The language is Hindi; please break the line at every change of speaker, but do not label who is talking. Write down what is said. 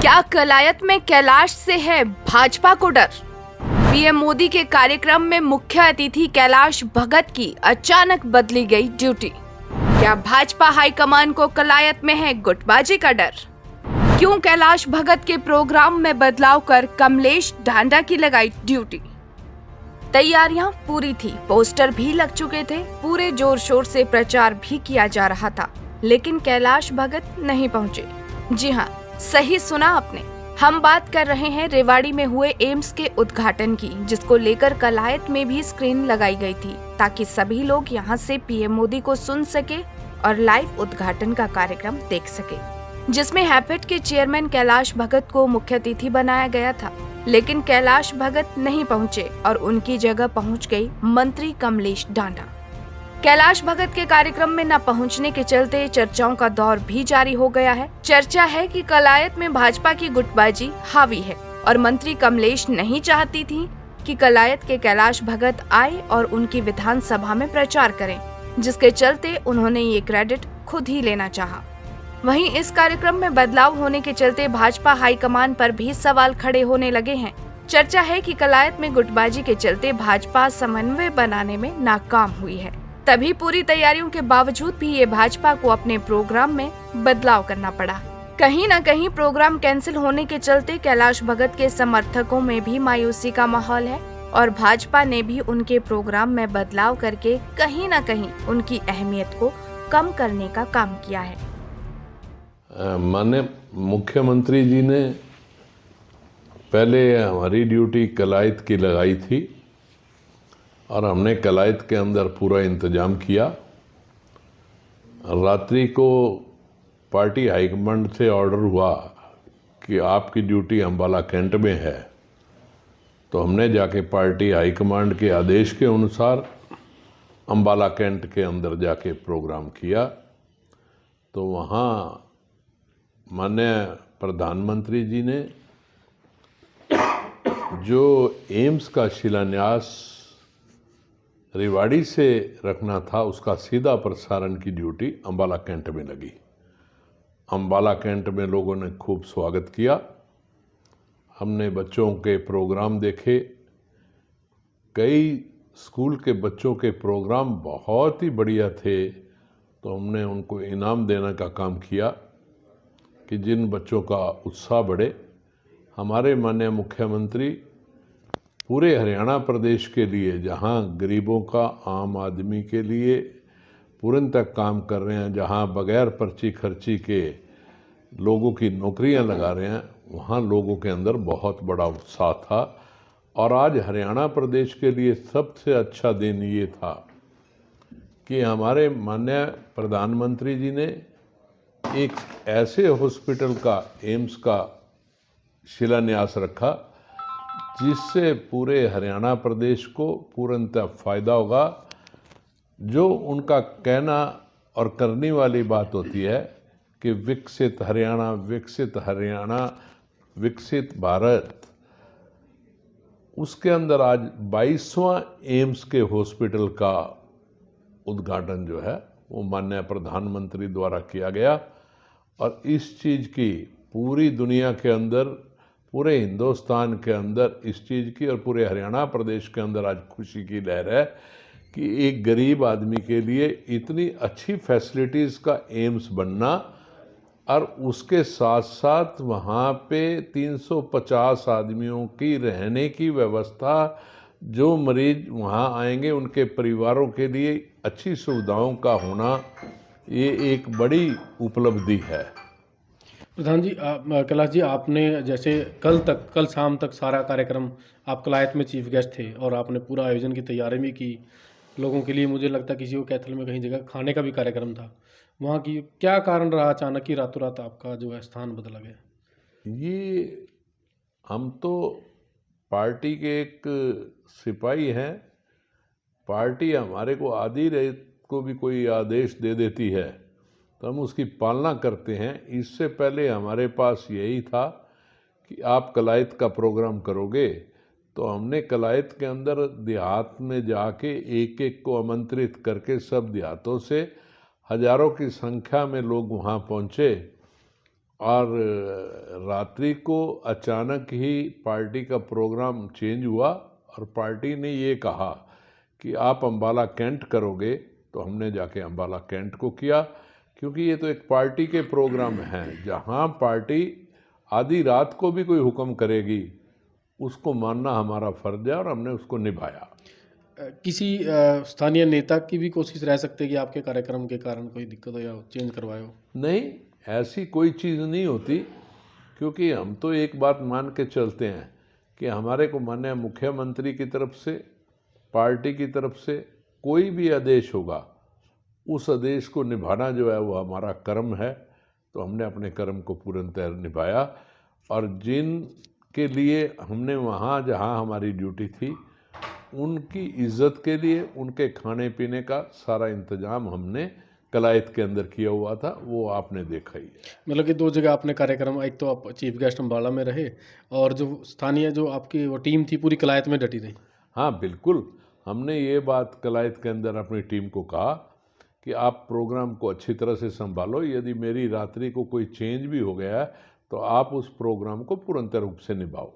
क्या कलायत में कैलाश से है भाजपा को डर? पीएम मोदी के कार्यक्रम में मुख्य अतिथि कैलाश भगत की अचानक बदली गई ड्यूटी। क्या भाजपा हाईकमान को कलायत में है गुटबाजी का डर? क्यों कैलाश भगत के प्रोग्राम में बदलाव कर कमलेश ढांडा की लगाई ड्यूटी? तैयारियां पूरी थी, पोस्टर भी लग चुके थे, पूरे जोर शोर से प्रचार भी किया जा रहा था, लेकिन कैलाश भगत नहीं पहुंचे। जी हाँ, सही सुना आपने, हम बात कर रहे हैं रेवाड़ी में हुए एम्स के उद्घाटन की, जिसको लेकर कलायत में भी स्क्रीन लगाई गई थी ताकि सभी लोग यहां से पीएम मोदी को सुन सके और लाइव उद्घाटन का कार्यक्रम देख सके, जिसमें हैपेट के चेयरमैन कैलाश भगत को मुख्य अतिथि बनाया गया था। लेकिन कैलाश भगत नहीं पहुंचे और उनकी जगह पहुंच गई मंत्री कमलेश ढांडा। कैलाश भगत के कार्यक्रम में न पहुंचने के चलते चर्चाओं का दौर भी जारी हो गया है। चर्चा है कि कलायत में भाजपा की गुटबाजी हावी है और मंत्री कमलेश नहीं चाहती थी कि कलायत के कैलाश भगत आए और उनकी विधानसभा में प्रचार करें, जिसके चलते उन्होंने ये क्रेडिट खुद ही लेना चाहा। वहीं इस कार्यक्रम में बदलाव होने के चलते भाजपा हाईकमान पर भी सवाल खड़े होने लगे हैं। चर्चा है कि कलायत में गुटबाजी के चलते भाजपा समन्वय बनाने में नाकाम हुई है, तभी पूरी तैयारियों के बावजूद भी ये भाजपा को अपने प्रोग्राम में बदलाव करना पड़ा। कहीं न कहीं प्रोग्राम कैंसिल होने के चलते कैलाश भगत के समर्थकों में भी मायूसी का माहौल है और भाजपा ने भी उनके प्रोग्राम में बदलाव करके कहीं न कहीं उनकी अहमियत को कम करने का काम किया है।
माननीय मुख्यमंत्री जी ने पहले हमारी ड्यूटी कलायत की लगाई थी और हमने कलायत के अंदर पूरा इंतजाम किया। रात्रि को पार्टी हाईकमांड से ऑर्डर हुआ कि आपकी ड्यूटी अम्बाला कैंट में है, तो हमने जाके पार्टी हाईकमांड के आदेश के अनुसार अम्बाला कैंट के अंदर जाके प्रोग्राम किया। तो वहाँ माननीय प्रधानमंत्री जी ने जो एम्स का शिलान्यास रेवाड़ी से रखना था, उसका सीधा प्रसारण की ड्यूटी अम्बाला कैंट में लगी। अम्बाला कैंट में लोगों ने खूब स्वागत किया। हमने बच्चों के प्रोग्राम देखे, कई स्कूल के बच्चों के प्रोग्राम बहुत ही बढ़िया थे, तो हमने उनको इनाम देने का काम किया कि जिन बच्चों का उत्साह बढ़े। हमारे माननीय मुख्यमंत्री पूरे हरियाणा प्रदेश के लिए, जहां गरीबों का, आम आदमी के लिए पूर्णतः काम कर रहे हैं, जहां बगैर पर्ची खर्ची के लोगों की नौकरियां लगा रहे हैं, वहां लोगों के अंदर बहुत बड़ा उत्साह था। और आज हरियाणा प्रदेश के लिए सबसे अच्छा दिन ये था कि हमारे माननीय प्रधानमंत्री जी ने एक ऐसे हॉस्पिटल का, एम्स का शिलान्यास रखा जिससे पूरे हरियाणा प्रदेश को पूर्णतः फायदा होगा। जो उनका कहना और करने वाली बात होती है कि विकसित हरियाणा, विकसित हरियाणा, विकसित भारत, उसके अंदर आज 22वां एम्स के हॉस्पिटल का उद्घाटन जो है वो माननीय प्रधानमंत्री द्वारा किया गया। और इस चीज़ की पूरी दुनिया के अंदर, पूरे हिंदुस्तान के अंदर इस चीज़ की और पूरे हरियाणा प्रदेश के अंदर आज खुशी की लहर है कि एक गरीब आदमी के लिए इतनी अच्छी फैसिलिटीज़ का एम्स बनना और उसके साथ साथ वहाँ पे 350 आदमियों की रहने की व्यवस्था, जो मरीज वहाँ आएंगे उनके परिवारों के लिए अच्छी सुविधाओं का होना, ये एक बड़ी उपलब्धि है।
प्रधान जी, कैलाश जी, आपने जैसे कल शाम तक सारा कार्यक्रम आप कलायत में चीफ गेस्ट थे और आपने पूरा आयोजन की तैयारी भी की। लोगों के लिए मुझे लगता है किसी को कैथल में कहीं जगह खाने का भी कार्यक्रम था। वहाँ की क्या कारण रहा अचानक ही रातों रात आपका जो है स्थान बदला गया?
ये हम तो पार्टी के एक सिपाही हैं। पार्टी हमारे को आधी रात को भी कोई आदेश दे देती है तो हम उसकी पालना करते हैं। इससे पहले हमारे पास यही था कि आप कलायत का प्रोग्राम करोगे, तो हमने कलायत के अंदर देहात में जाके एक एक को आमंत्रित करके सब देहातों से हजारों की संख्या में लोग वहाँ पहुँचे और रात्रि को अचानक ही पार्टी का प्रोग्राम चेंज हुआ और पार्टी ने ये कहा कि आप अंबाला कैंट करोगे, तो हमने जाके अंबाला कैंट को किया, क्योंकि ये तो एक पार्टी के प्रोग्राम हैं। जहाँ पार्टी आधी रात को भी कोई हुक्म करेगी उसको मानना हमारा फर्ज है और हमने उसको निभाया।
किसी स्थानीय नेता की भी कोशिश रह सकती है कि आपके कार्यक्रम के कारण कोई दिक्कत हो या चेंज करवाए हो?
नहीं, ऐसी कोई चीज़ नहीं होती, क्योंकि हम तो एक बात मान के चलते हैं कि हमारे को माननीय मुख्यमंत्री की तरफ से, पार्टी की तरफ से कोई भी आदेश होगा, उस आदेश को निभाना जो है वो हमारा कर्म है। तो हमने अपने कर्म को पूर्णतः निभाया और जिन के लिए हमने वहाँ जहाँ हमारी ड्यूटी थी उनकी इज्जत के लिए उनके खाने पीने का सारा इंतजाम हमने कलायत के अंदर किया हुआ था, वो आपने देखा ही है।
मतलब कि 2 जगह आपने कार्यक्रम, एक तो आप चीफ गेस्ट अम्बाला में रहे और जो स्थानीय जो आपकी वो टीम थी पूरी कलायत में डटी रही।
हाँ बिल्कुल, हमने ये बात कलायत के अंदर अपनी टीम को कहा कि आप प्रोग्राम को अच्छी तरह से संभालो, यदि मेरी रात्रि को कोई चेंज भी हो गया है तो आप उस प्रोग्राम को पूर्णतः रूप से निभाओ।